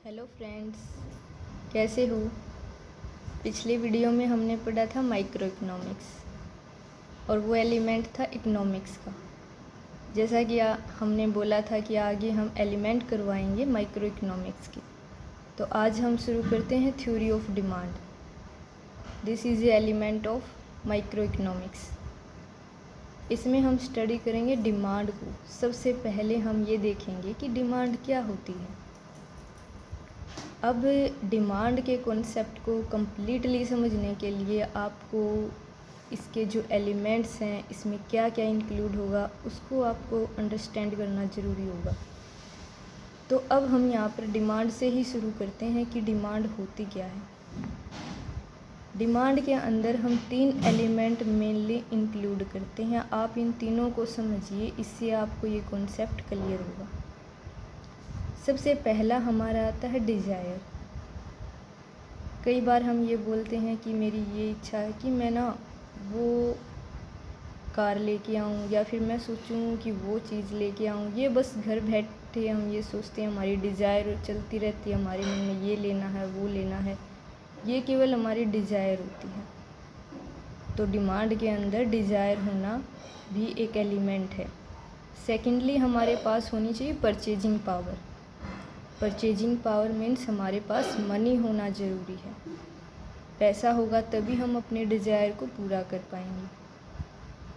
Hello friends, कैसे हो। पिछले वीडियो में हमने पढ़ा था माइक्रो इकोनॉमिक्स और वो एलिमेंट था इकोनॉमिक्स का। जैसा कि हमने बोला था कि आगे हम एलिमेंट करवाएंगे माइक्रो इकोनॉमिक्स की। तो आज हम शुरू करते हैं theory of demand. This is a element of micro economics. इसमें हम स्टडी करेंगे डिमांड को। सबसे पहले हम ये देखेंगे कि डिमांड क्या होती है। अब डिमांड के कॉन्सेप्ट को कम्प्लीटली समझने के लिए आपको इसके जो एलिमेंट्स हैं, इसमें क्या क्या इंक्लूड होगा, उसको आपको अंडरस्टैंड करना ज़रूरी होगा। तो अब हम यहाँ पर डिमांड से ही शुरू करते हैं कि डिमांड होती क्या है। डिमांड के अंदर हम 3 एलिमेंट मेनली इंक्लूड करते हैं। आप इन तीनों को समझिए, इससे आपको ये कॉन्सेप्ट क्लियर होगा। सबसे पहला हमारा आता है डिज़ायर। कई बार हम ये बोलते हैं कि मेरी ये इच्छा है कि मैं ना वो कार लेके आऊँ, या फिर मैं सोचूं कि वो चीज़ लेके आऊँ। ये बस घर बैठे हम ये सोचते हैं, हमारी डिज़ायर चलती रहती है हमारे मन में, ये लेना है वो लेना है। ये केवल हमारी डिज़ायर होती है। तो डिमांड के अंदर डिज़ायर होना भी एक एलिमेंट है। सेकेंडली हमारे पास होनी चाहिए purchasing power. Purchasing power means हमारे पास मनी होना ज़रूरी है। पैसा होगा तभी हम अपने डिज़ायर को पूरा कर पाएंगे।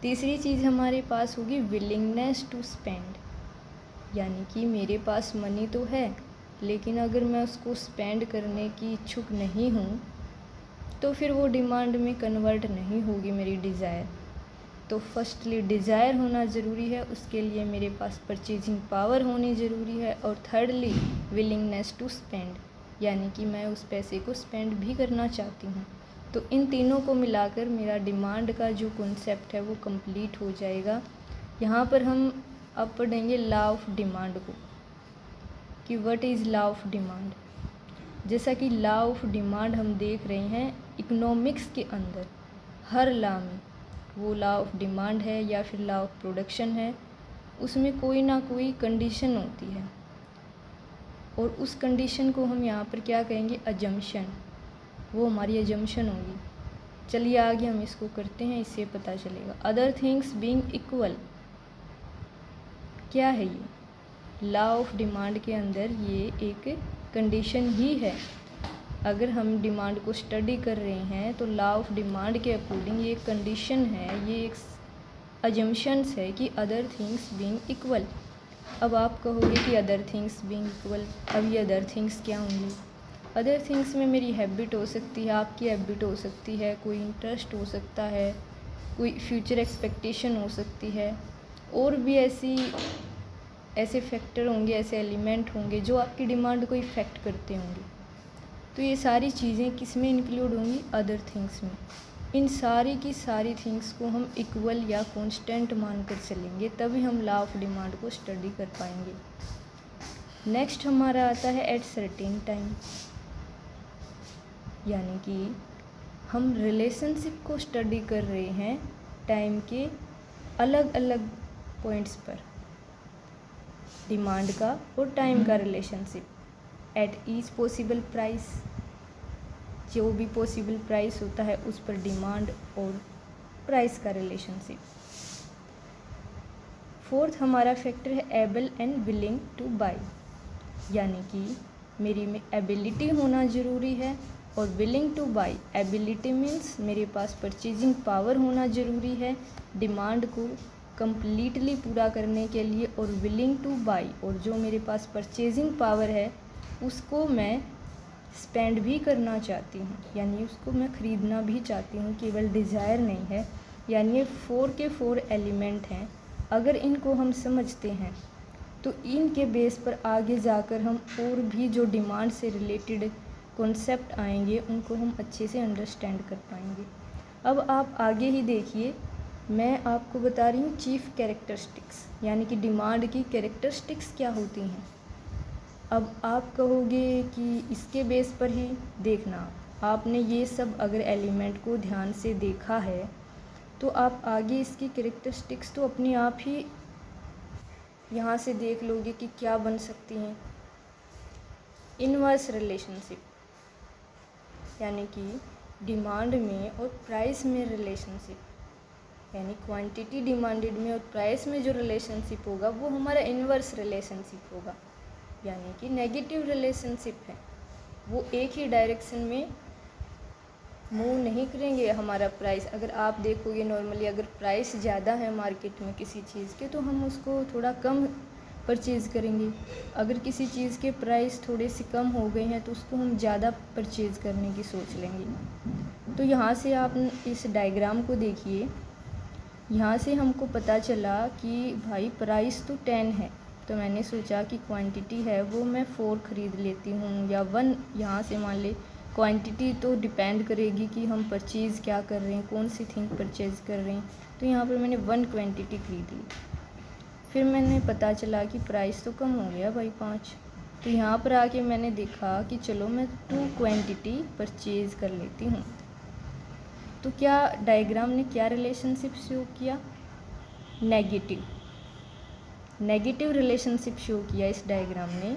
तीसरी चीज़ हमारे पास होगी विलिंगनेस टू स्पेंड, यानी कि मेरे पास मनी तो है, लेकिन अगर मैं उसको स्पेंड करने की इच्छुक नहीं हूँ तो फिर वो डिमांड में कन्वर्ट नहीं होगी मेरी डिज़ायर। तो फर्स्टली डिज़ायर होना ज़रूरी है, उसके लिए मेरे पास परचेजिंग पावर होनी ज़रूरी है। और थर्डली विलिंगनेस टू स्पेंड, यानी कि मैं उस पैसे को स्पेंड भी करना चाहती हूँ। तो इन तीनों को मिलाकर मेरा डिमांड का जो कॉन्सेप्ट है वो कंप्लीट हो जाएगा। यहाँ पर हम अब पढ़ेंगे लॉ ऑफ डिमांड को, कि what is law of demand. जैसा कि लॉ ऑफ डिमांड हम देख रहे हैं इकोनॉमिक्स के अंदर, हर लॉ में, वो लॉ ऑफ डिमांड है या फिर लॉ ऑफ प्रोडक्शन है, उसमें कोई ना कोई कंडीशन होती है। और उस कंडीशन को हम यहाँ पर क्या कहेंगे, अजम्पशन। वो हमारी अजम्पशन होगी। चलिए आगे हम इसको करते हैं, इससे पता चलेगा। अदर थिंग्स बीइंग इक्वल, क्या है ये लॉ ऑफ डिमांड के अंदर ये एक कंडीशन ही है। अगर हम डिमांड को स्टडी कर रहे हैं तो लॉ ऑफ डिमांड के अकॉर्डिंग ये एक कंडीशन है, ये एक अजम्पशंस है कि अदर थिंग्स बीइंग इक्वल। अब आप कहोगे कि अदर थिंग्स बीइंग इक्वल, अब ये अदर थिंग्स क्या होंगी। अदर थिंग्स में मेरी हैबिट हो सकती है, आपकी हैबिट हो सकती है, कोई इंटरेस्ट हो सकता है, कोई फ्यूचर एक्सपेक्टेशन हो सकती है, और भी ऐसे फैक्टर होंगे, ऐसे एलिमेंट होंगे जो आपकी डिमांड को इफ़ेक्ट करते होंगे। तो ये सारी चीज़ें किस में इंक्लूड होंगी, अदर थिंग्स में। इन सारी की सारी थिंग्स को हम इक्वल या कांस्टेंट मानकर चलेंगे, तभी हम लॉ ऑफ डिमांड को स्टडी कर पाएंगे। नेक्स्ट हमारा आता है एट सर्टेन टाइम, यानी कि हम रिलेशनशिप को स्टडी कर रहे हैं टाइम के अलग अलग पॉइंट्स पर। डिमांड का और टाइम का relationship at each possible price, जो भी पॉसिबल प्राइस होता है उस पर डिमांड और प्राइस का रिलेशनशिप। फोर्थ हमारा फैक्टर है able and willing two by, यानी कि मेरी में एबिलिटी होना ज़रूरी है और willing two by. Ability means मेरे पास परचेजिंग पावर होना ज़रूरी है डिमांड को कंप्लीटली पूरा करने के लिए, और विलिंग टू बाई, और जो मेरे पास परचेजिंग पावर है उसको मैं स्पेंड भी करना चाहती हूँ, यानी उसको मैं ख़रीदना भी चाहती हूँ, केवल डिज़ायर नहीं है। यानी ये 4 के 4 एलिमेंट हैं। अगर इनको हम समझते हैं तो इनके बेस पर आगे जाकर हम और भी जो डिमांड से रिलेटेड कॉन्सेप्ट आएंगे उनको हम अच्छे से अंडरस्टैंड कर पाएंगे। अब आप आगे ही देखिए, मैं आपको बता रही हूँ चीफ कैरेक्टरिस्टिक्स, यानी कि डिमांड की कैरेक्टरिस्टिक्स क्या होती हैं। अब आप कहोगे कि इसके बेस पर ही देखना, आपने ये सब अगर एलिमेंट को ध्यान से देखा है तो आप आगे इसकी कैरेक्टरिस्टिक्स तो अपने आप ही यहाँ से देख लोगे कि क्या बन सकती हैं। इनवर्स रिलेशनशिप, यानी कि डिमांड में और प्राइस में रिलेशनशिप, यानी क्वांटिटी डिमांडेड में और प्राइस में जो रिलेशनशिप होगा वो हमारा इनवर्स रिलेशनशिप होगा, यानी कि नेगेटिव रिलेशनशिप है। वो एक ही डायरेक्शन में मूव नहीं करेंगे। हमारा प्राइस, अगर आप देखोगे नॉर्मली अगर प्राइस ज़्यादा है मार्केट में किसी चीज़ के तो हम उसको थोड़ा कम परचेज़ करेंगे। अगर किसी चीज़ के प्राइस थोड़े से कम हो गए हैं तो उसको हम ज़्यादा परचेज़ करने की सोच लेंगे। तो यहाँ से आप इस डायग्राम को देखिए, यहाँ से हमको पता चला कि भाई प्राइस तो 10 है, तो मैंने सोचा कि क्वांटिटी है वो मैं 4 ख़रीद लेती हूँ या 1। यहाँ से मान ले क्वांटिटी तो डिपेंड करेगी कि हम परचेज़ क्या कर रहे हैं, कौन सी थिंग परचेज़ कर रहे हैं। तो यहाँ पर मैंने 1 क्वांटिटी खरीद ली। फिर मैंने पता चला कि प्राइस तो कम हो गया भाई 5। तो यहाँ पर आके मैंने देखा कि चलो मैं 2 क्वांटिटी परचेज़ कर लेती हूँ। तो क्या डायग्राम ने क्या रिलेशनशिप शो किया? नेगेटिव रिलेशनशिप शो किया इस डायग्राम ने,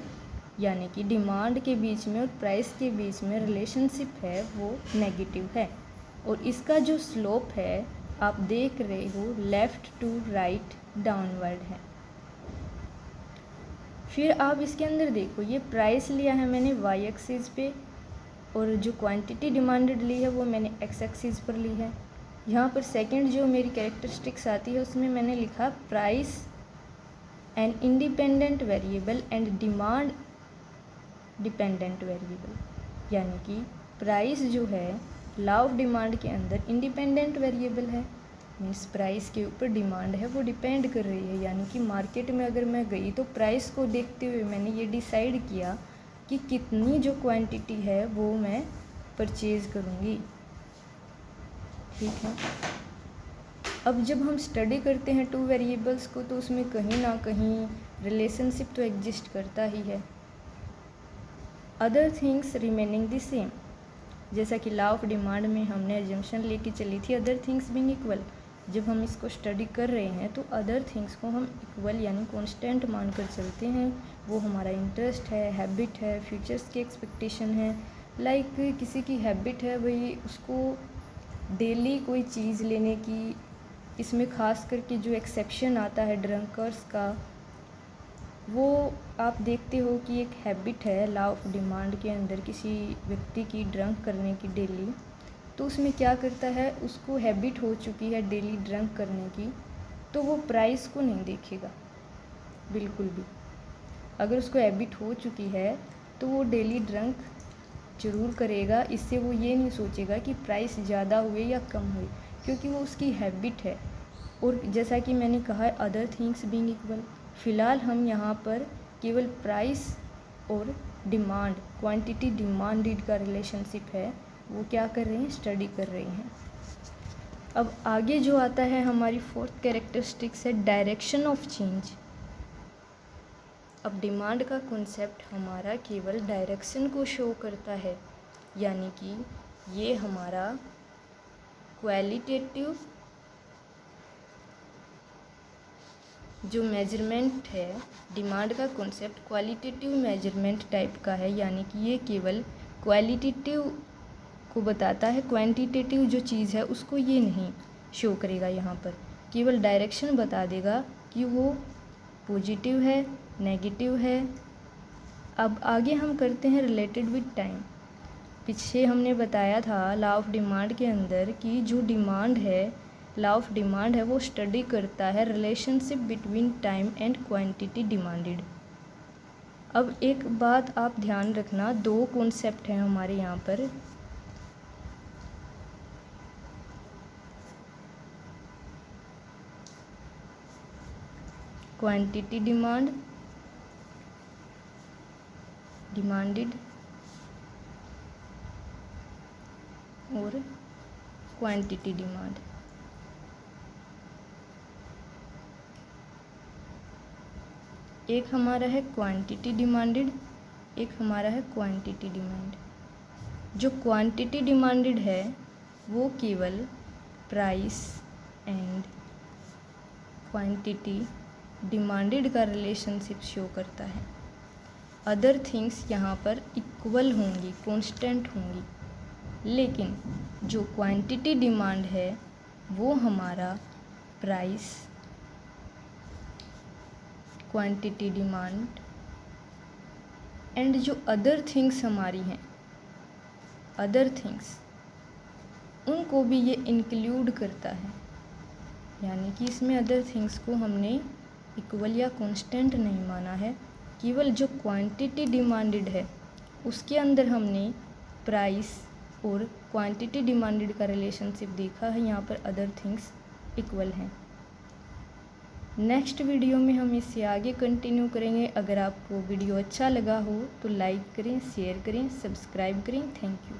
यानी कि डिमांड के बीच में और प्राइस के बीच में रिलेशनशिप है वो नेगेटिव है। और इसका जो स्लोप है आप देख रहे हो लेफ़्ट टू राइट डाउनवर्ड है। फिर आप इसके अंदर देखो, ये प्राइस लिया है मैंने वाई एक्सिस पे और जो क्वांटिटी डिमांडेड ली है वो मैंने एक्स एक्सिस पर ली है। यहाँ पर सेकंड जो मेरी कैरेक्टरिस्टिक्स आती है उसमें मैंने लिखा price an independent variable and demand dependent variable, यानी कि प्राइस जो है लॉ ऑफ डिमांड के अंदर इंडिपेंडेंट वेरिएबल है। मीन्स प्राइस के ऊपर डिमांड है वो डिपेंड कर रही है, यानी कि मार्केट में अगर मैं गई तो प्राइस को देखते हुए मैंने ये डिसाइड किया कि कितनी जो क्वांटिटी है वो मैं परचेज़ करूँगी। ठीक है, अब जब हम स्टडी करते हैं 2 वेरिएबल्स को तो उसमें कहीं ना कहीं रिलेशनशिप तो एग्जिस्ट करता ही है। Other things remaining the same, जैसा कि लॉ ऑफ डिमांड में हमने एजम्पशन लेके चली थी अदर थिंग्स बीइंग इक्वल। जब हम इसको स्टडी कर रहे हैं तो अदर थिंग्स को हम इक्वल यानी कांस्टेंट मानकर चलते हैं। वो हमारा इंटरेस्ट है, हैबिट है, फ्यूचर्स की एक्सपेक्टेशन है। लाइक किसी की हैबिट है भाई उसको डेली कोई चीज़ लेने की, इसमें ख़ास करके जो एक्सेप्शन आता है ड्रंकर्स का, वो आप देखते हो कि एक हैबिट है लॉ ऑफ डिमांड के अंदर किसी व्यक्ति की ड्रंक करने की डेली। तो उसमें क्या करता है, उसको हैबिट हो चुकी है डेली ड्रंक करने की, तो वो प्राइस को नहीं देखेगा बिल्कुल भी। अगर उसको हैबिट हो चुकी है तो वो डेली ड्रंक ज़रूर करेगा। इससे वो ये नहीं सोचेगा कि प्राइस ज़्यादा हुए या कम हुए, क्योंकि वो उसकी हैबिट है। और जैसा कि मैंने कहा है अदर थिंग्स बीइंग इक्वल, फ़िलहाल हम यहाँ पर केवल प्राइस और डिमांड, क्वांटिटी डिमांडेड का रिलेशनशिप है वो क्या कर रहे हैं, स्टडी कर रहे हैं। अब आगे जो आता है हमारी 4th कैरेक्टरिस्टिक्स है डायरेक्शन ऑफ चेंज। अब डिमांड का कॉन्सेप्ट हमारा केवल डायरेक्शन को शो करता है, यानी कि ये हमारा क्वालिटेटिव जो मेजरमेंट है, डिमांड का कॉन्सेप्ट क्वालिटेटिव मेजरमेंट टाइप का है, यानी कि ये केवल क्वालिटेटिव को बताता है, क्वांटिटेटिव जो चीज़ है उसको ये नहीं शो करेगा। यहाँ पर केवल डायरेक्शन बता देगा कि वो पॉजिटिव है, नेगेटिव है। अब आगे हम करते हैं रिलेटेड विद टाइम। पीछे हमने बताया था लॉ ऑफ डिमांड के अंदर कि जो डिमांड है, लॉ ऑफ डिमांड है वो स्टडी करता है relationship between time and quantity demanded. अब एक बात आप ध्यान रखना, 2 कॉन्सेप्ट हैं हमारे यहाँ पर। क्वांटिटी डिमांडेड और क्वांटिटी डिमांड। एक हमारा है क्वांटिटी डिमांडेड, एक हमारा है क्वांटिटी डिमांड। जो क्वांटिटी डिमांडेड है वो केवल प्राइस एंड क्वांटिटी डिमांडेड का रिलेशनशिप शो करता है। अदर थिंग्स यहाँ पर इक्वल होंगी, कांस्टेंट होंगी। लेकिन जो क्वांटिटी डिमांड है वो हमारा प्राइस, क्वांटिटी डिमांड एंड जो अदर थिंग्स हमारी हैं, अदर थिंग्स, उनको भी ये इंक्लूड करता है। यानी कि इसमें अदर थिंग्स को हमने इक्वल या कांस्टेंट नहीं माना है, केवल जो क्वांटिटी डिमांडेड है उसके अंदर हमने प्राइस और क्वांटिटी डिमांडेड का रिलेशनशिप देखा है। यहाँ पर अदर थिंग्स इक्वल हैं। नेक्स्ट वीडियो में हम इससे आगे कंटिन्यू करेंगे। अगर आपको वीडियो अच्छा लगा हो तो लाइक करें, शेयर करें, सब्सक्राइब करें। Thank you.